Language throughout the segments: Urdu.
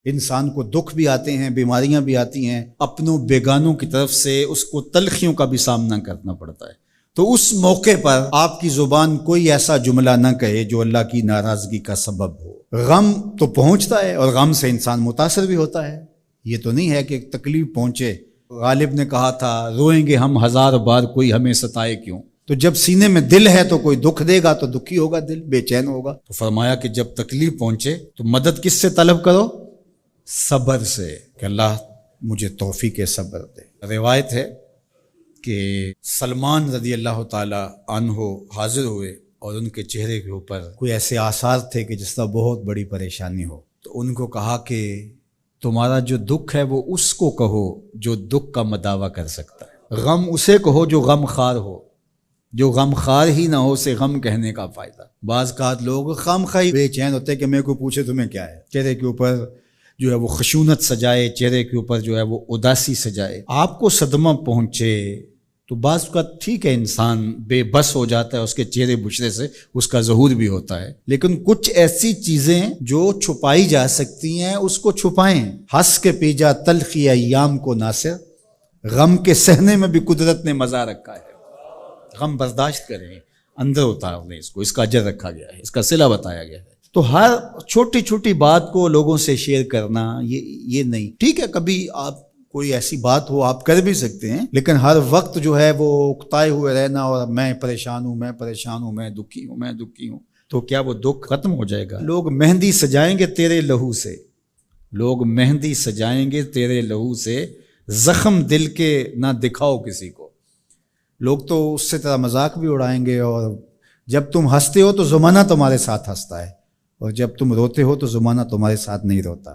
انسان کو دکھ بھی آتے ہیں، بیماریاں بھی آتی ہیں، اپنوں بیگانوں کی طرف سے اس کو تلخیوں کا بھی سامنا کرنا پڑتا ہے۔ تو اس موقع پر آپ کی زبان کوئی ایسا جملہ نہ کہے جو اللہ کی ناراضگی کا سبب ہو۔ غم تو پہنچتا ہے اور غم سے انسان متاثر بھی ہوتا ہے، یہ تو نہیں ہے کہ ایک تکلیف پہنچے۔ غالب نے کہا تھا روئیں گے ہم ہزار بار کوئی ہمیں ستائے کیوں۔ تو جب سینے میں دل ہے تو کوئی دکھ دے گا تو دکھی ہوگا، دل بے چین ہوگا۔ تو فرمایا کہ جب تکلیف پہنچے تو مدد کس سے طلب کرو؟ صبر سے، کہ اللہ مجھے توفیق صبر دے۔ روایت ہے کہ سلمان رضی اللہ تعالی عنہ حاضر ہوئے اور ان کے چہرے کے اوپر کوئی ایسے آثار تھے کہ جس طرح بہت بڑی پریشانی ہو۔ تو ان کو کہا کہ تمہارا جو دکھ ہے وہ اس کو کہو جو دکھ کا مداوع کر سکتا ہے، غم اسے کہو جو غم خار ہو، جو غم خار ہی نہ ہو اسے غم کہنے کا فائدہ۔ بعض اوقات لوگ خام خواہ بے چین ہوتے کہ میرے کو پوچھے تمہیں کیا ہے، چہرے کے اوپر جو ہے وہ خشونت سجائے، چہرے کے اوپر جو ہے وہ اداسی سجائے۔ آپ کو صدمہ پہنچے تو بعض اوقات ٹھیک ہے، انسان بے بس ہو جاتا ہے، اس کے چہرے بچھڑے سے اس کا ظہور بھی ہوتا ہے، لیکن کچھ ایسی چیزیں جو چھپائی جا سکتی ہیں اس کو چھپائیں۔ ہنس کے پی جا تلخی ایام کو ناصر، غم کے سہنے میں بھی قدرت نے مزہ رکھا ہے۔ غم برداشت کریں، اندر اتار لیں اس کو، اس کا اجر رکھا گیا ہے، اس کا صلہ بتایا گیا ہے۔ تو ہر چھوٹی چھوٹی بات کو لوگوں سے شیئر کرنا یہ نہیں، ٹھیک ہے کبھی آپ کوئی ایسی بات ہو آپ کر بھی سکتے ہیں، لیکن ہر وقت جو ہے وہ اکتائے ہوئے رہنا اور میں پریشان ہوں، میں پریشان ہوں، میں دکھی ہوں، میں دکھی ہوں، تو کیا وہ دکھ ختم ہو جائے گا؟ لوگ مہندی سجائیں گے تیرے لہو سے، لوگ مہندی سجائیں گے تیرے لہو سے، زخم دل کے نہ دکھاؤ کسی کو۔ لوگ تو اس سے طرح مذاق بھی اڑائیں گے، اور جب تم ہنستے ہو تو زمانہ تمہارے ساتھ ہنستا ہے، اور جب تم روتے ہو تو زمانہ تمہارے ساتھ نہیں روتا۔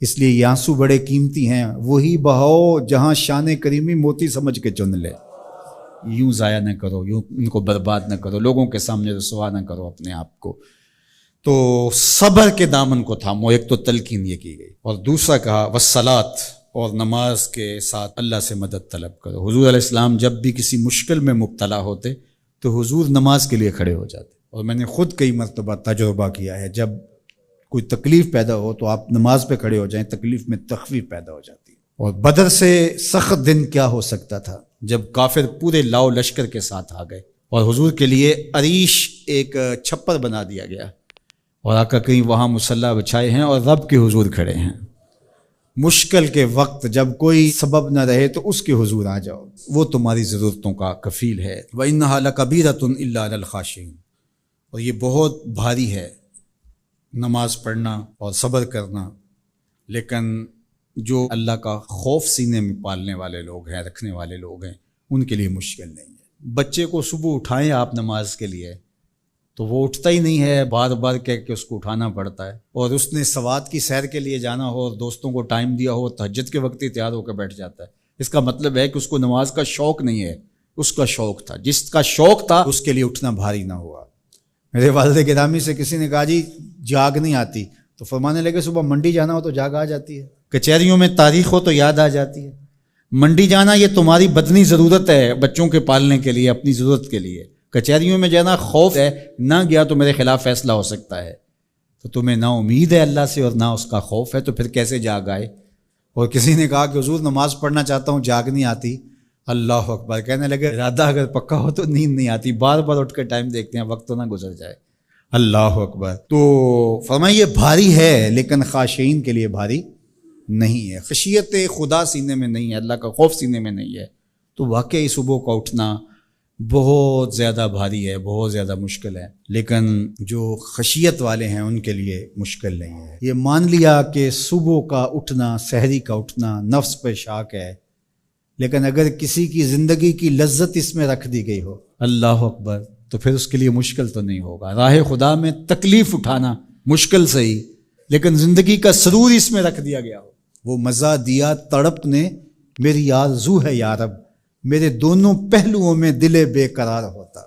اس لیے یہ آنسو بڑے قیمتی ہیں، وہی بہاؤ جہاں شان کریمی موتی سمجھ کے چن لے۔ یوں ضائع نہ کرو، یوں ان کو برباد نہ کرو، لوگوں کے سامنے رسوا نہ کرو اپنے آپ کو۔ تو صبر کے دامن کو تھامو، ایک تو تلقین یہ کی گئی، اور دوسرا کہا والصلاۃ، اور نماز کے ساتھ اللہ سے مدد طلب کرو۔ حضور علیہ السلام جب بھی کسی مشکل میں مبتلا ہوتے تو حضور نماز کے لیے کھڑے ہو جاتے، اور میں نے خود کئی مرتبہ تجربہ کیا ہے، جب کوئی تکلیف پیدا ہو تو آپ نماز پہ کھڑے ہو جائیں، تکلیف میں تخفیف پیدا ہو جاتی ہے۔ اور بدر سے سخت دن کیا ہو سکتا تھا جب کافر پورے لاؤ لشکر کے ساتھ آ گئے، اور حضور کے لیے عریش ایک چھپر بنا دیا گیا، اور آقا کہیں وہاں مصلی بچھائے ہیں اور رب کے حضور کھڑے ہیں۔ مشکل کے وقت جب کوئی سبب نہ رہے تو اس کے حضور آ جاؤ، وہ تمہاری ضرورتوں کا کفیل ہے۔ وَإِنَّهَا لَكَبِيرَةٌ إِلَّا عَلَى الْخَاشِعِينَ، اور یہ بہت بھاری ہے نماز پڑھنا اور صبر کرنا، لیکن جو اللہ کا خوف سینے میں پالنے والے لوگ ہیں، رکھنے والے لوگ ہیں، ان کے لیے مشکل نہیں ہے۔ بچے کو صبح اٹھائیں آپ نماز کے لیے تو وہ اٹھتا ہی نہیں ہے، بار بار کہہ کے اس کو اٹھانا پڑتا ہے، اور اس نے سوات کی سیر کے لیے جانا ہو اور دوستوں کو ٹائم دیا ہو، تہجد کے وقت ہی تیار ہو کے بیٹھ جاتا ہے۔ اس کا مطلب ہے کہ اس کو نماز کا شوق نہیں ہے، اس کا شوق تھا، جس کا شوق تھا اس کے لیے اٹھنا بھاری نہ ہوا۔ میرے والد گرامی سے کسی نے کہا جی جاگ نہیں آتی، تو فرمانے لگے صبح منڈی جانا ہو تو جاگ آ جاتی ہے، کچہریوں میں تاریخ ہو تو یاد آ جاتی ہے۔ منڈی جانا یہ تمہاری بدنی ضرورت ہے بچوں کے پالنے کے لیے، اپنی ضرورت کے لیے۔ کچہریوں میں جانا خوف ہے، نہ گیا تو میرے خلاف فیصلہ ہو سکتا ہے، تو تمہیں نہ امید ہے اللہ سے اور نہ اس کا خوف ہے، تو پھر کیسے جاگ آئے؟ اور کسی نے کہا کہ حضور نماز پڑھنا چاہتا ہوں، جاگ نہیں آتی۔ اللہ اکبر، کہنے لگے ارادہ اگر پکا ہو تو نیند نہیں آتی، بار بار اٹھ کے ٹائم دیکھتے ہیں وقت تو نہ گزر جائے۔ اللہ اکبر۔ تو فرمایا یہ بھاری ہے لیکن خاشعین کے لیے بھاری نہیں ہے، خشیت خدا سینے میں نہیں ہے، اللہ کا خوف سینے میں نہیں ہے، تو واقعی صبح کا اٹھنا بہت زیادہ بھاری ہے، بہت زیادہ مشکل ہے، لیکن جو خشیت والے ہیں ان کے لیے مشکل نہیں ہے۔ یہ مان لیا کہ صبح کا اٹھنا، سحری کا اٹھنا نفس پہ شاک ہے، لیکن اگر کسی کی زندگی کی لذت اس میں رکھ دی گئی ہو، اللہ اکبر، تو پھر اس کے لیے مشکل تو نہیں ہوگا۔ راہ خدا میں تکلیف اٹھانا مشکل صحیح، لیکن زندگی کا سرور اس میں رکھ دیا گیا ہو۔ وہ مزہ دیا تڑپ نے میری آرزو ہے یا رب، میرے دونوں پہلوؤں میں دل بے قرار ہوتا۔